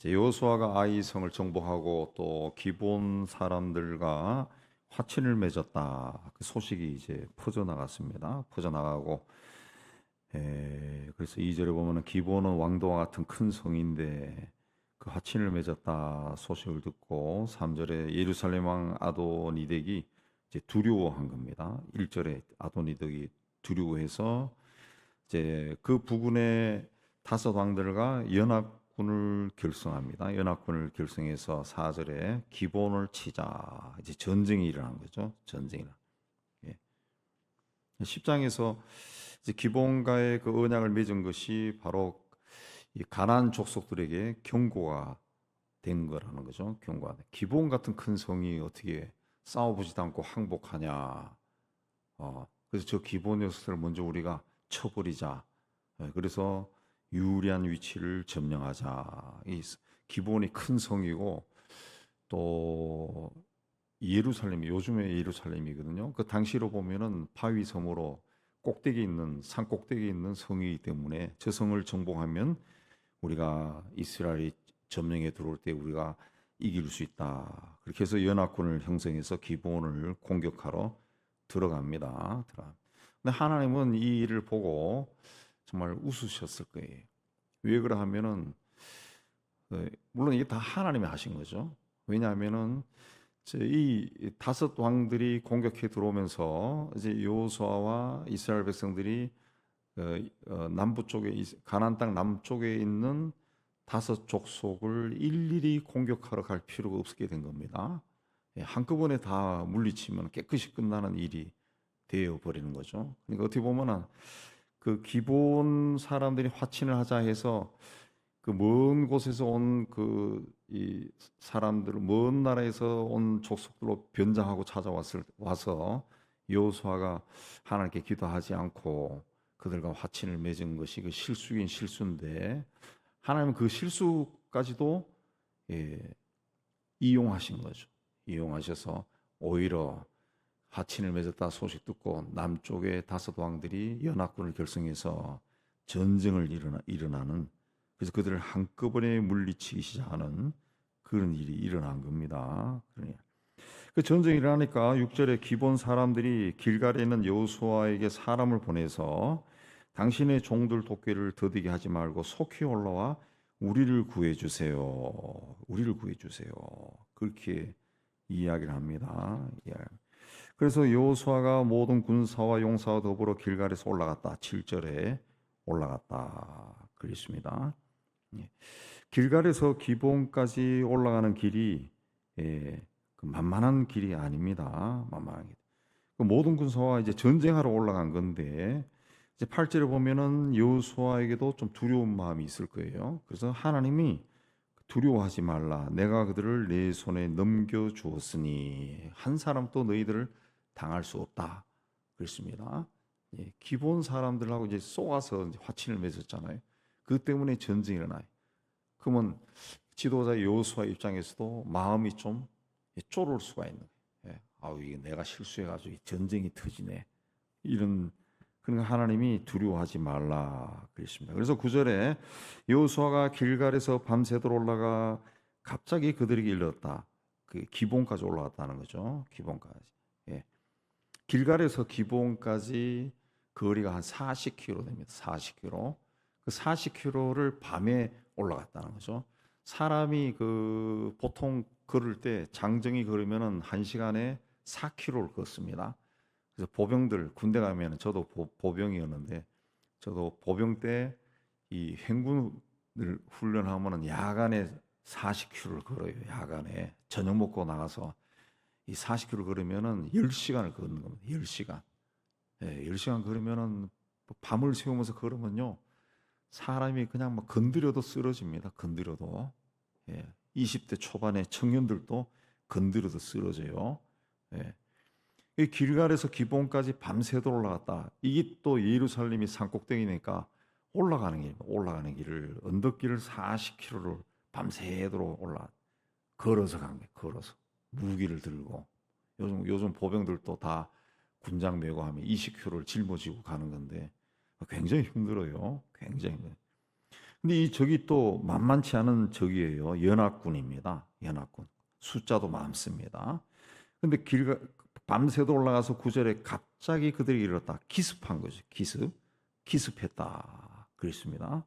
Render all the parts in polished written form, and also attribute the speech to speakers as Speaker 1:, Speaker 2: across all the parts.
Speaker 1: 여호수아가 아이 성을 정복하고 또 기본 사람들과 화친을 맺었다. 그 소식이 이제 퍼져나갔습니다. 퍼져나가고 그래서 2절에 보면은 기본은 왕도와 같은 큰 성인데 그 화친을 맺었다 소식을 듣고 3절에 예루살렘 왕 아도니덱이 이제 두려워한 겁니다. 1절에 아도니덱이 두려워해서 이제 그 부근의 다섯 왕들과 연합군을 결성합니다. 연합군을 결성해서 4절에 기본을 치자. 이제 전쟁이 일어난 거죠. 전쟁이. 예. 10장에서 이제 기본과의 그 언약을 맺은 것이 바로 이 가나안 족속들에게 경고가 된 거라는 거죠. 경고가. 기본 같은 큰 성이 어떻게 싸워보지도 않고 항복하냐. 그래서 저 기본 녀석들을 먼저 우리가 쳐버리자. 그래서 유리한 위치를 점령하자. 이 기본이 큰 성이고 또 예루살렘이 요즘의 예루살렘이거든요. 그 당시로 보면은 바위 섬으로 꼭대기 있는 산 꼭대기 있는 성이기 때문에 저 성을 정복하면 우리가 이스라엘이 점령에 들어올 때 우리가 이길 수 있다. 그렇게 해서 연합군을 형성해서 기본을 공격하러 들어갑니다. 근데 하나님은 이 일을 보고 정말 웃으셨을 거예요. 왜 그러하면은 물론 이게 다 하나님이 하신 거죠. 왜냐하면은 이 다섯 왕들이 공격해 들어오면서 이제 여호수아와 이스라엘 백성들이 남부 쪽에 가나안 땅 남쪽에 있는 다섯 족속을 일일이 공격하러 갈 필요가 없게 된 겁니다. 한꺼번에 다 물리치면 깨끗이 끝나는 일이 되어 버리는 거죠. 그러니까 어떻게 보면은 그 기본 사람들이 화친을 하자 해서 그 먼 곳에서 온 그 이 사람들 먼 나라에서 온 족속들로 변장하고 와서 여호수아가 하나님께 기도하지 않고 그들과 화친을 맺은 것이 그 실수긴 실수인데 하나님은 그 실수까지도 이용하신 거죠. 이용하셔서 오히려 하친을 맺었다 소식 듣고 남쪽의 다섯 왕들이 연합군을 결성해서 전쟁을 일어나는 그래서 그들을 한꺼번에 물리치기 시작하는 그런 일이 일어난 겁니다. 그 전쟁이 일어나니까 6절에 기본 사람들이 길갈에 있는 여호수아에게 사람을 보내서 당신의 종들 돕기를 더디게 하지 말고 속히 올라와 우리를 구해 주세요. 우리를 구해 주세요. 그렇게 이야기를 합니다. 예. 그래서 여호수아가 모든 군사와 용사와 더불어 길갈에서 올라갔다. 7절에 올라갔다. 그랬습니다. 길갈에서 기본까지 올라가는 길이 그 만만한 길이 아닙니다. 만만한 길. 그 모든 군사와 이제 전쟁하러 올라간 건데 이제 8절에 보면은 여호수아에게도 좀 두려운 마음이 있을 거예요. 그래서 하나님이 두려워하지 말라. 내가 그들을 내 손에 넘겨 주었으니 한 사람도 너희들을 당할 수 없다. 그랬습니다. 기본 사람들하고 이제 쏘아서 이제 화친을 맺었잖아요. 그 때문에 전쟁이 일어나요. 그러면 지도자 여호수아 입장에서도 마음이 좀 쫄을 수가 있는 거예요. 아우 이게 내가 실수해가지고 전쟁이 터지네. 이런 그러니까 하나님이 두려워하지 말라 그랬습니다. 그래서 9절에 여호수아가 길갈에서 밤새도록 올라가 갑자기 그들에게 이르렀다. 그 기본까지 올라갔다는 거죠. 기본까지. 길갈에서 기본까지 거리가 한 40km 됩니다. 40km. 그 40km를 밤에 올라갔다는 거죠. 사람이 그 보통 걸을 때 장정이 걸으면은 1시간에 4km를 걷습니다. 그래서 보병들 군대 가면 저도 보병이었는데 저도 보병 때 이 행군을 훈련하면은 야간에 40km를 걸어요. 야간에 저녁 먹고 나가서 이 40km 걸으면은 10시간을 걷는 겁니다. 10시간. 10시간 걸으면은 밤을 새우면서 걸으면요. 사람이 그냥 막 건드려도 쓰러집니다. 건드려도. 20대 초반의 청년들도 건드려도 쓰러져요. 이 길갈에서 기본까지 밤새도록 올라갔다. 이게 또 예루살렘이 산꼭대기니까 올라가는 길을 언덕길을 40km를 밤새도록 걸어서 간 거예요. 걸어서 무기를 들고 요즘 보병들도 다 군장 메고 하면 20km를 짊어지고 가는 건데 굉장히 힘들어요. 굉장히 힘들어요. 근데 이 적이 또 만만치 않은 적이에요. 연합군입니다. 연합군. 숫자도 많습니다. 근데 밤새도 올라가서 구절에 갑자기 그들이 이뤘다. 기습한 거죠. 기습했다. 그랬습니다.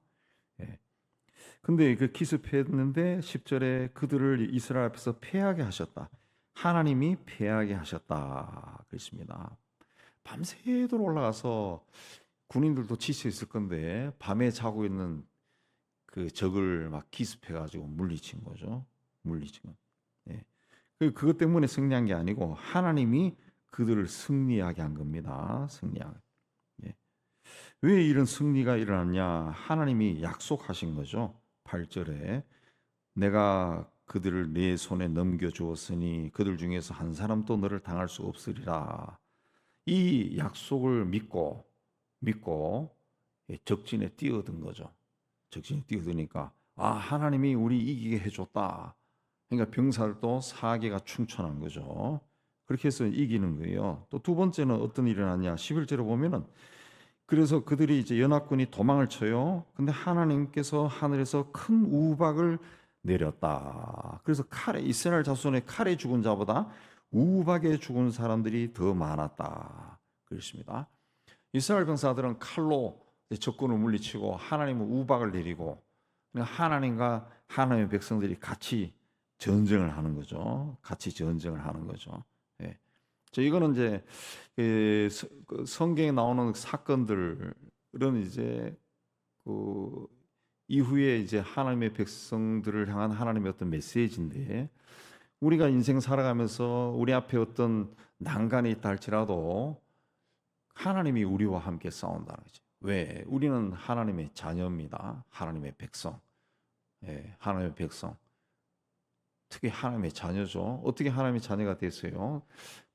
Speaker 1: 예. 근데 그 기습했는데 10절에 그들을 이스라엘 앞에서 패하게 하셨다. 하나님이 패하게 하셨다. 그랬습니다. 밤새도록 올라가서 군인들도 지쳐 있을 건데 밤에 자고 있는 그 적을 막 기습해 가지고 물리친 거죠. 물리친 거. 예. 그것 때문에 승리한 게 아니고 하나님이 그들을 승리하게 한 겁니다. 승리하게. 예. 왜 이런 승리가 일어났냐? 하나님이 약속하신 거죠. 8절에 내가 그들을 내 손에 넘겨 주었으니 그들 중에서 한 사람도 너를 당할 수 없으리라. 이 약속을 믿고 적진에 뛰어든 거죠. 적진에 뛰어드니까 하나님이 우리 이기게 해줬다. 그러니까 병사들도 사개가 충천한 거죠. 그렇게 해서 이기는 거예요. 또 두 번째는 어떤 일이 일어났냐? 11절에 보면은 그래서 그들이 이제 연합군이 도망을 쳐요. 근데 하나님께서 하늘에서 큰 우박을 내렸다. 그래서 이스라엘 자손의 칼에 죽은 자보다 우박에 죽은 사람들이 더 많았다. 그렇습니다. 이스라엘 병사들은 칼로 적군을 물리치고 하나님은 우박을 내리고 하나님과 하나님의 백성들이 같이 전쟁을 하는 거죠. 같이 전쟁을 하는 거죠. 예. 이거는 이제 그 성경에 나오는 사건들은 이제 그 이후에 이제 하나님의 백성들을 향한 하나님의 어떤 메시지인데 우리가 인생 살아가면서 우리 앞에 어떤 난간이 있다 할지라도 하나님이 우리와 함께 싸운다는 거죠. 왜? 우리는 하나님의 자녀입니다. 하나님의 백성. 예, 하나님의 백성. 특히 하나님의 자녀죠. 어떻게 하나님의 자녀가 됐어요?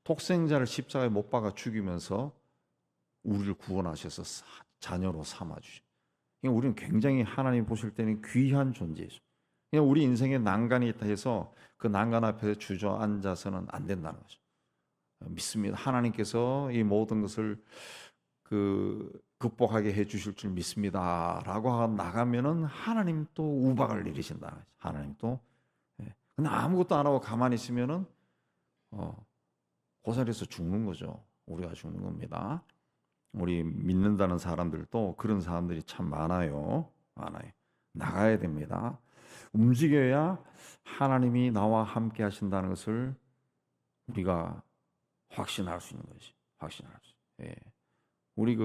Speaker 1: 독생자를 십자가에 못 박아 죽이면서 우리를 구원하셔서 자녀로 삼아주죠. 그러니까 우리는 굉장히 하나님 보실 때는 귀한 존재죠. 그냥 우리 인생에 난간이 있다 해서 그 난간 앞에 주저앉아서는 안 된다는 거죠. 믿습니다. 하나님께서 이 모든 것을 극복하게 해주실 줄 믿습니다라고 하고 나가면은 하나님 또 우박을 내리신다. 하나님 또. 근데 아무것도 안 하고 가만히 있으면은 고살에서 죽는 거죠. 우리가 죽는 겁니다. 우리 믿는다는 사람들도 그런 사람들이 참 많아요. 나가야 됩니다. 움직여야 하나님이 나와 함께 하신다는 것을 우리가 확신할 수 있는 거지. 확신할 수. 예. 우리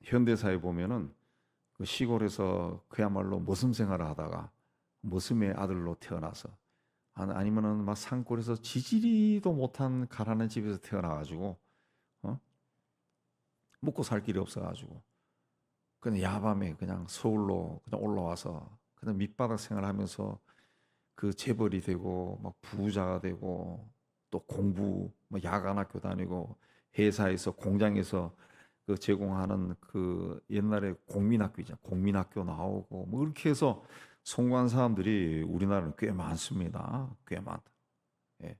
Speaker 1: 현대사에 보면은 그 시골에서 그야말로 머슴 생활을 하다가 머슴의 아들로 태어나서 아니면은 막 산골에서 지지리도 못한 가라는 집에서 태어나가지고 먹고 살 길이 없어가지고 그냥 야밤에 그냥 서울로 그냥 올라와서 그냥 밑바닥 생활하면서 그 재벌이 되고 막 부자가 되고 또 공부 뭐 야간 학교 다니고 회사에서 공장에서 그 제공하는 그 옛날에 공민학교 있잖아. 공민학교 나오고 뭐 이렇게 해서 성공한 사람들이 우리나라는 꽤 많습니다. 꽤 많다. 예.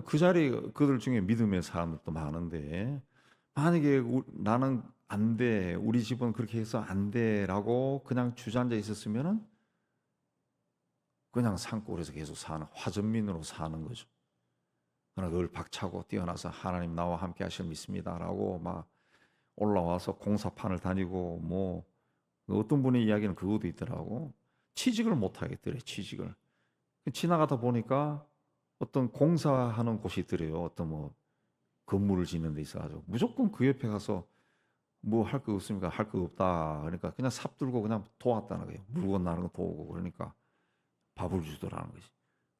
Speaker 1: 그 자리에 그들 중에 믿음의 사람들도 많은데 만약에 나는 안 돼, 우리 집은 그렇게 해서 안 돼라고 그냥 주저앉아 있었으면은 그냥 산골에서 계속 사는 화전민으로 사는 거죠. 그러나 그걸 박차고 뛰어나서 하나님 나와 함께 하실 믿습니다라고 막 올라와서 공사판을 다니고 뭐 어떤 분의 이야기는 그것도 있더라고. 취직을 못 하겠더래. 취직을 지나가다 보니까 어떤 공사하는 곳이 있더래요. 어떤 뭐 건물을 짓는 데 있어가지고 무조건 그 옆에 가서 뭐 할 거 없습니까? 할 거 없다. 그러니까 그냥 삽 들고 그냥 도왔다는 거예요. 물건 나르는 거 도우고 그러니까 밥을 주더라는 거지.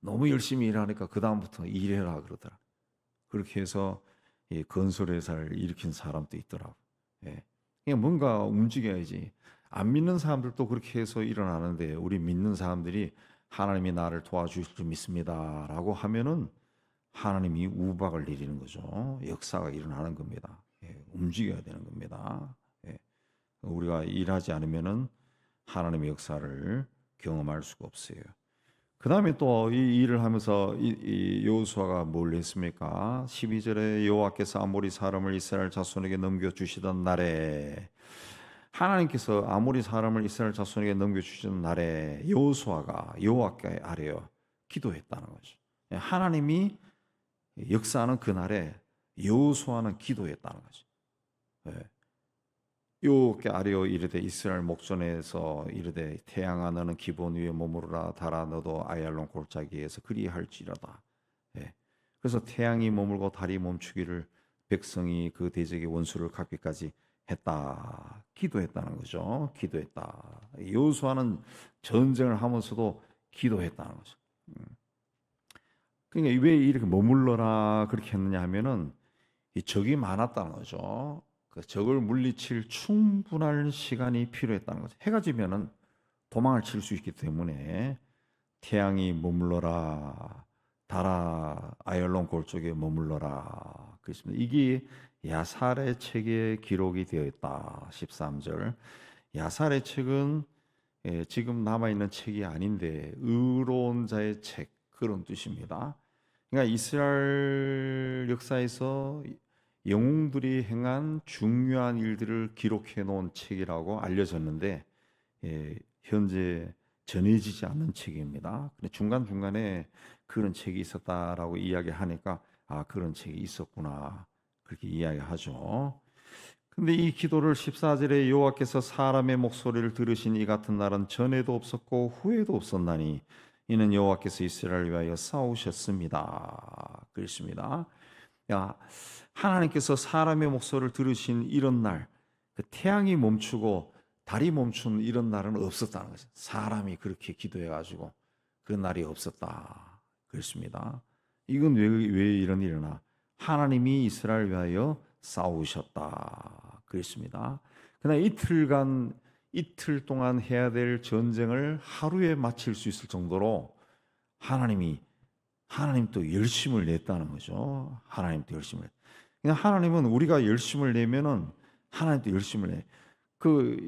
Speaker 1: 너무 열심히 일하니까 그 다음부터 일해라 그러더라. 그렇게 해서 건설회사를 일으킨 사람도 있더라고. 예. 그냥 뭔가 움직여야지. 안 믿는 사람들도 그렇게 해서 일어나는데 우리 믿는 사람들이 하나님이 나를 도와주실 줄 믿습니다라고 하면은 하나님이 우박을 내리는 거죠. 역사가 일어나는 겁니다. 예. 움직여야 되는 겁니다. 예. 우리가 일하지 않으면은 하나님의 역사를 경험할 수가 없어요. 그 다음에 또 이 일을 하면서 이 여호수아가 뭘 했습니까? 12절에 여호와께서 아모리 사람을 이스라엘 자손에게 넘겨주시던 날에 하나님께서 아모리 사람을 이스라엘 자손에게 넘겨주시는 날에 여호수아가 여호와께 아뢰어 기도했다는 거죠. 하나님이 역사하는 그 날에 여호수아는 기도했다는 거죠. 여호와께 아뢰어 이르되 이스라엘 목전에서 이르되 태양아 너는 기본 위에 머무르라 달아 너도 아얄론 골짜기에서 그리할지라다. 그래서 태양이 머물고 달이 멈추기를 백성이 그 대적의 원수를 갚기까지 했다. 기도했다는 거죠. 기도했다. 여호수아는 전쟁을 하면서도 기도했다는 거죠. 그러니까 왜 이렇게 머물러라 그렇게 했느냐 하면은 이 적이 많았다는 거죠. 그 적을 물리칠 충분한 시간이 필요했다는 거죠. 해가 지면은 도망을 칠 수 있기 때문에 태양이 머물러라 달아 아얄론 골 쪽에 머물러라 그랬습니다. 이게 야살의 책에 기록이 되어 있다. 13절. 야살의 책은 지금 남아있는 책이 아닌데 의로운 자의 책 그런 뜻입니다. 그러니까 이스라엘 역사에서 영웅들이 행한 중요한 일들을 기록해 놓은 책이라고 알려졌는데 현재 전해지지 않는 책입니다. 근데 중간중간에 그런 책이 있었다라고 이야기하니까 그런 책이 있었구나 그렇게 이야기하죠. 근데 이 기도를 14절에 여호와께서 사람의 목소리를 들으신 이 같은 날은 전에도 없었고 후에도 없었나니 이는 여호와께서 이스라엘을 위하여 싸우셨습니다. 그랬습니다. 하나님께서 사람의 목소리를 들으신 이런 날, 그 태양이 멈추고 달이 멈춘 이런 날은 없었다는 거죠. 사람이 그렇게 기도해가지고 그 날이 없었다. 그랬습니다. 이건 왜 이런 일이나? 하나님이 이스라엘 위하여 싸우셨다. 그랬습니다. 그러나 이틀 동안 해야 될 전쟁을 하루에 마칠 수 있을 정도로 하나님 또 열심을 냈다는 거죠. 하나님 또 열심을 냈. 그냥 하나님은 우리가 열심을 내면은 하나님도 열심을 내.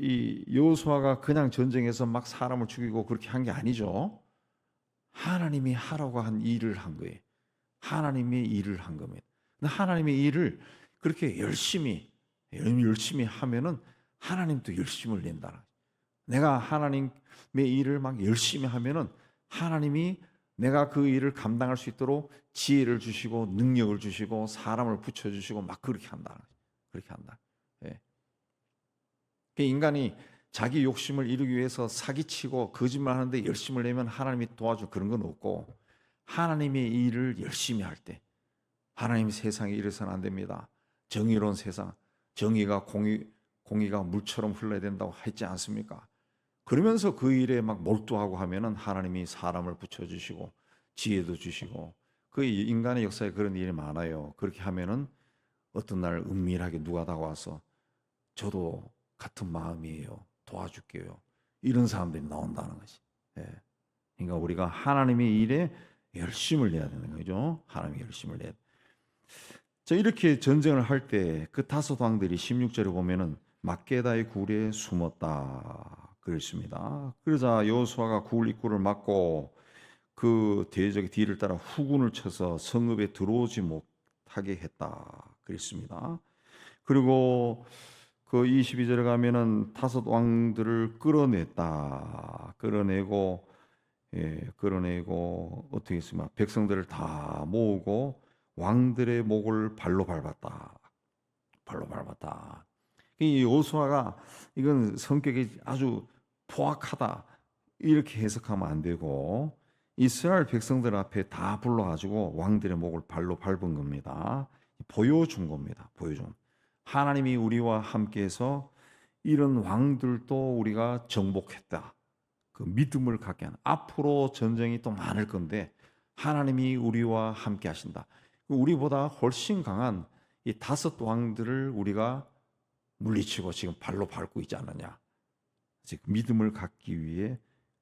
Speaker 1: 이 여호수아가 그냥 전쟁에서 막 사람을 죽이고 그렇게 한 게 아니죠. 하나님이 하라고 한 일을 한 거예요. 하나님의 일을 한 겁니다. 근데 하나님의 일을 그렇게 열심히 하면은 하나님도 열심을 낸다. 내가 하나님의 일을 막 열심히 하면은 하나님이 내가 그 일을 감당할 수 있도록 지혜를 주시고 능력을 주시고 사람을 붙여주시고 막 그렇게 한다. 그렇게 한다. 인간이 자기 욕심을 이루기 위해서 사기치고 거짓말하는데 열심을 내면 하나님이 도와줄 그런 건 없고 하나님의 일을 열심히 할 때 하나님 세상에 이래서는 안 됩니다. 정의로운 세상, 정의가 공의가 물처럼 흘러야 된다고 했지 않습니까? 그러면서 그 일에 막 몰두하고 하면은 하나님이 사람을 붙여주시고 지혜도 주시고 그 인간의 역사에 그런 일이 많아요. 그렇게 하면은 어떤 날 은밀하게 누가 다가와서 저도 같은 마음이에요. 도와줄게요. 이런 사람들이 나온다는 것이. 그러니까 우리가 하나님의 일에 열심을 내야 되는 거죠. 하나님의 열심을 내야 돼. 자, 이렇게 전쟁을 할 때 그 다섯 왕들이 16절에 보면은 막게다의 굴에 숨었다 그랬습니다. 그러자 여호수아가 굴 입구를 막고 그 대적의 뒤를 따라 후군을 쳐서 성읍에 들어오지 못하게 했다 그랬습니다. 그리고 그 22절에 가면은 다섯 왕들을 끌어내고 어떻게 했습니까? 백성들을 다 모으고 왕들의 목을 발로 밟았다. 이 여호수아가 이건 성격이 아주 포악하다 이렇게 해석하면 안 되고 이스라엘 백성들 앞에 다 불러가지고 왕들의 목을 발로 밟은 겁니다. 보여준 겁니다. 보여준. 하나님이 우리와 함께해서 이런 왕들도 우리가 정복했다. 그 믿음을 갖게 하는. 앞으로 전쟁이 또 많을 건데 하나님이 우리와 함께 하신다. 우리보다 훨씬 강한 이 다섯 왕들을 우리가 물리치고 지금 발로 밟고 있지 않느냐. 즉 믿음을 갖기 위해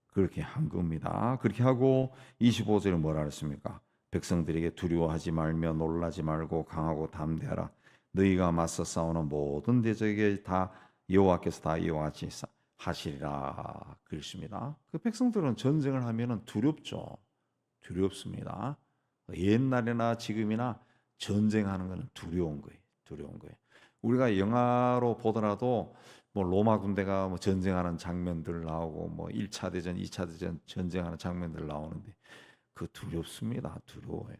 Speaker 1: 그렇게 한 겁니다. 그렇게 하고 25절에 뭐라 그랬습니까? 백성들에게 두려워하지 말며 놀라지 말고 강하고 담대하라. 너희가 맞서 싸우는 모든 대적에게 다 여호와께서 다 이와 같이 하시리라 그랬습니다. 그 백성들은 전쟁을 하면은 두렵습니다. 옛날이나 지금이나 전쟁하는 것은 두려운 거예요. 우리가 영화로 보더라도 뭐 로마 군대가 뭐 전쟁하는 장면들 나오고 뭐 1차 대전, 2차 대전 전쟁하는 장면들 나오는데 그 두렵습니다. 두려워요.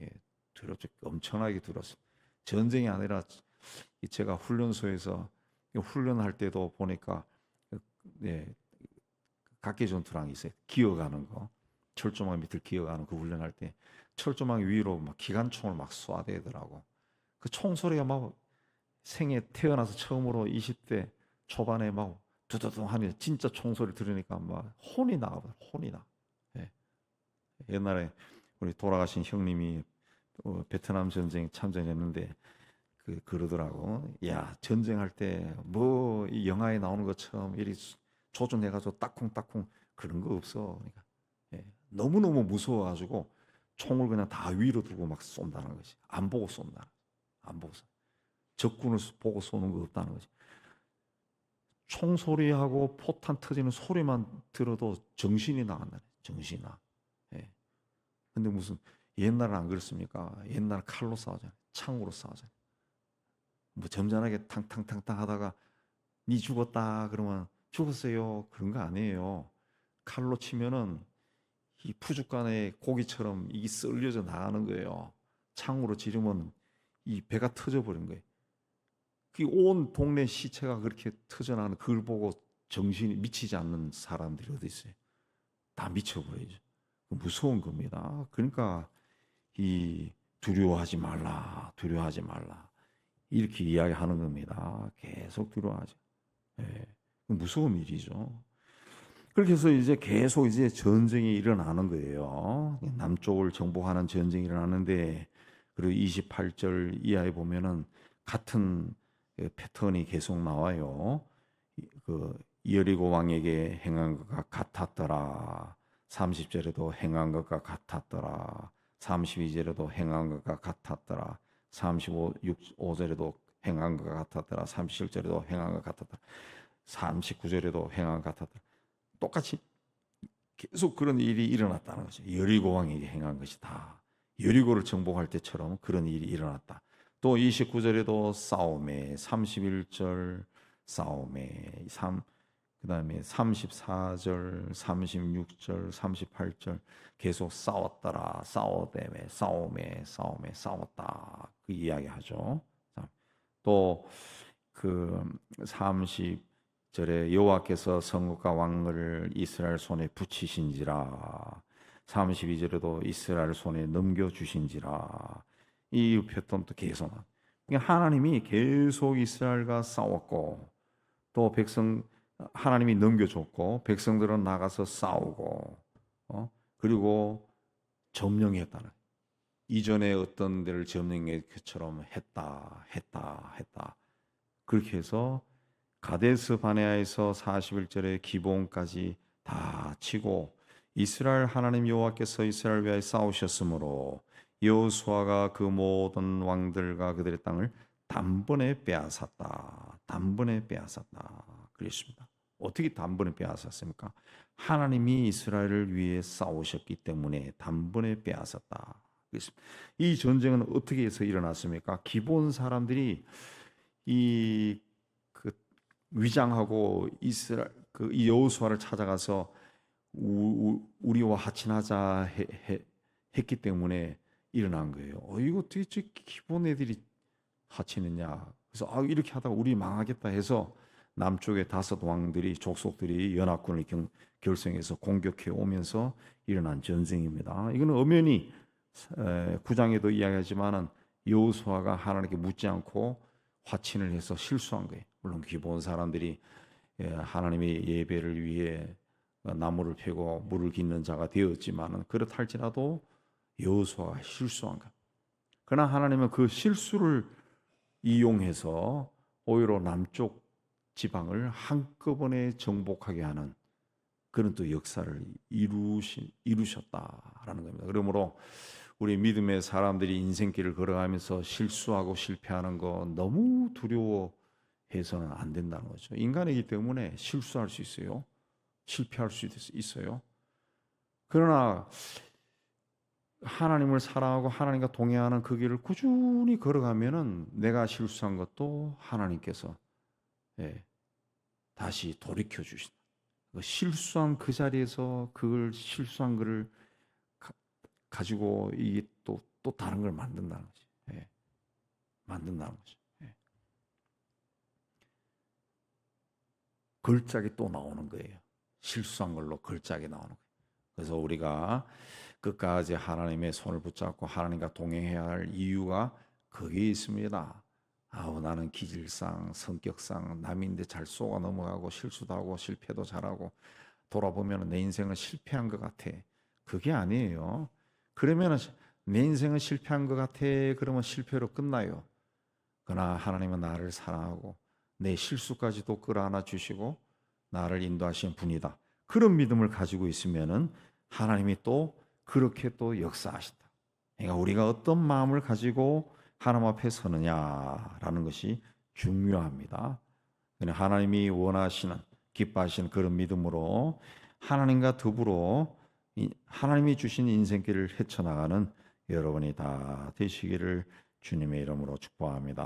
Speaker 1: 예, 두렵죠. 엄청나게 두렵습니다. 전쟁이 아니라 제가 훈련소에서 훈련할 때도 보니까 예, 각계 전투랑이 있어요. 기어가는 거. 철조망 밑을 기어가는 그 훈련할 때 철조망 위로 막 기관총을 막 쏴대더라고. 그 총소리가 막 생애 태어나서 처음으로 20대 초반에 막 두두두 하니 진짜 총소리 들으니까 막 혼이 나거든. 혼이 나. 예. 옛날에 우리 돌아가신 형님이 베트남 전쟁 참전했는데 그러더라고. 야, 전쟁할 때 뭐 이 영화에 나오는 것처럼 이리 조준해가지고 따쿵따쿵 그런 거 없어. 그러니까 예, 너무너무 무서워가지고 총을 그냥 다 위로 두고 막 쏜다는 거지. 안 보고 쏜다. 안 보고 쏜. 적군을 보고 쏘는 거 없다는 거지. 총소리하고 포탄 터지는 소리만 들어도 정신이 나간다. 정신이 나. 예. 근데 무슨 옛날은 안 그렇습니까? 옛날 칼로 싸우잖아요. 창으로 싸우잖아요. 뭐 점잖하게 탕탕탕탕 하다가 니 죽었다 그러면 죽었어요. 그런 거 아니에요. 칼로 치면은 이 푸죽간에 고기처럼 이게 썰려져 나가는 거예요. 창으로 지르면 이 배가 터져 버린 거예요. 그 온 동네 시체가 그렇게 터져나가는 그걸 보고 정신이 미치지 않는 사람들이 어디 있어요? 다 미쳐버리죠. 무서운 겁니다. 그러니까 이 두려워하지 말라, 두려워하지 말라 이렇게 이야기하는 겁니다. 계속 두려워하죠. 예, 무서운 일이죠. 그렇게 해서 이제 계속 이제 전쟁이 일어나는 거예요. 남쪽을 정복하는 전쟁이 일어나는데 그리고 28절 이하에 보면은 같은 패턴이 계속 나와요. 그 여리고 왕에게 행한 것과 같았더라. 30절에도 행한 것과 같았더라. 32절에도 행한 것과 같았더라. 35절에도 행한 것과 같았더라. 37절에도 행한 것 같았더라. 39절에도 행한 것 같았더라. 똑같이 계속 그런 일이 일어났다는 거죠. 여리고 왕에게 행한 것이다. 여리고를 정복할 때처럼 그런 일이 일어났다. 또 29절에도 싸움에, 31절 싸움에, 그다음에 34절, 36절, 38절 계속 싸웠더라. 싸워대매, 싸움에 싸웠다. 그 이야기하죠. 또 그 30절에 여호와께서 성읍과 왕을 이스라엘 손에 붙이신지라. 32절에도 이스라엘 손에 넘겨주신지라. 이 패턴도 계속 그러니까 하나님이 계속 이스라엘과 싸웠고 또 하나님이 넘겨줬고 백성들은 나가서 싸우고 그리고 점령했다는 이전에 어떤 데를 점령한 것처럼 했다 그렇게 해서 가데스 바네아에서 41절의 기본까지 다 치고 이스라엘 하나님 여호와께서 이스라엘 위하여 싸우셨으므로 여호수아가 그 모든 왕들과 그들의 땅을 단번에 빼앗았다. 단번에 빼앗았다. 그랬습니다. 어떻게 단번에 빼앗았습니까? 하나님이 이스라엘을 위해 싸우셨기 때문에 단번에 빼앗았다. 그랬습니다. 이 전쟁은 어떻게 해서 일어났습니까? 기본 사람들이 그 위장하고 이스라엘 이 여호수아를 찾아가서 우리와 하친하자 했기 때문에 일어난 거예요. 이거 어떻게 기본 애들이 하친했냐? 그래서 이렇게 하다가 우리 망하겠다 해서 남쪽의 5 왕들이 족속들이 연합군을 결성해서 공격해 오면서 일어난 전쟁입니다. 이거는 엄연히 9장에도 이야기하지만은 여호수아가 하나님께 묻지 않고 화친을 해서 실수한 거예요. 물론 기본 사람들이 하나님의 예배를 위해 나무를 패고 물을 깃는 자가 되었지만은 그렇다 할지라도 여호수아가 실수한 것. 그러나 하나님은 그 실수를 이용해서 오히려 남쪽 지방을 한꺼번에 정복하게 하는 그런 또 역사를 이루셨다라는 겁니다. 그러므로 우리 믿음의 사람들이 인생길을 걸어가면서 실수하고 실패하는 거 너무 두려워해서는 안 된다는 거죠. 인간이기 때문에 실수할 수 있어요. 실패할 수 있어요. 그러나 하나님을 사랑하고 하나님과 동행하는 그 길을 꾸준히 걸어가면은 내가 실수한 것도 하나님께서 다시 돌이켜 주신다. 실수한 그 자리에서 그걸 실수한 거를 가지고 이게 또 다른 걸 만든다는 거지. 예. 만든다는 거죠. 예. 걸작이 또 나오는 거예요. 실수한 걸로 걸작이 나오는 거예요. 그래서 우리가 끝까지 하나님의 손을 붙잡고 하나님과 동행해야 할 이유가 거기에 있습니다. 아우 나는 기질상 성격상 남인데 잘 속아 넘어가고 실수도 하고 실패도 잘하고 돌아보면 내 인생은 실패한 것 같아. 그게 아니에요. 그러면 내 인생은 실패한 것 같아. 그러면 실패로 끝나요. 그러나 하나님은 나를 사랑하고 내 실수까지도 끌어안아 주시고 나를 인도하신 분이다. 그런 믿음을 가지고 있으면은 하나님이 또 그렇게 또 역사하신다. 그러니까 우리가 어떤 마음을 가지고 하나님 앞에 서느냐라는 것이 중요합니다. 하나님이 원하시는 기뻐하시는 그런 믿음으로 하나님과 더불어 하나님이 주신 인생길을 헤쳐나가는 여러분이 다 되시기를 주님의 이름으로 축복합니다.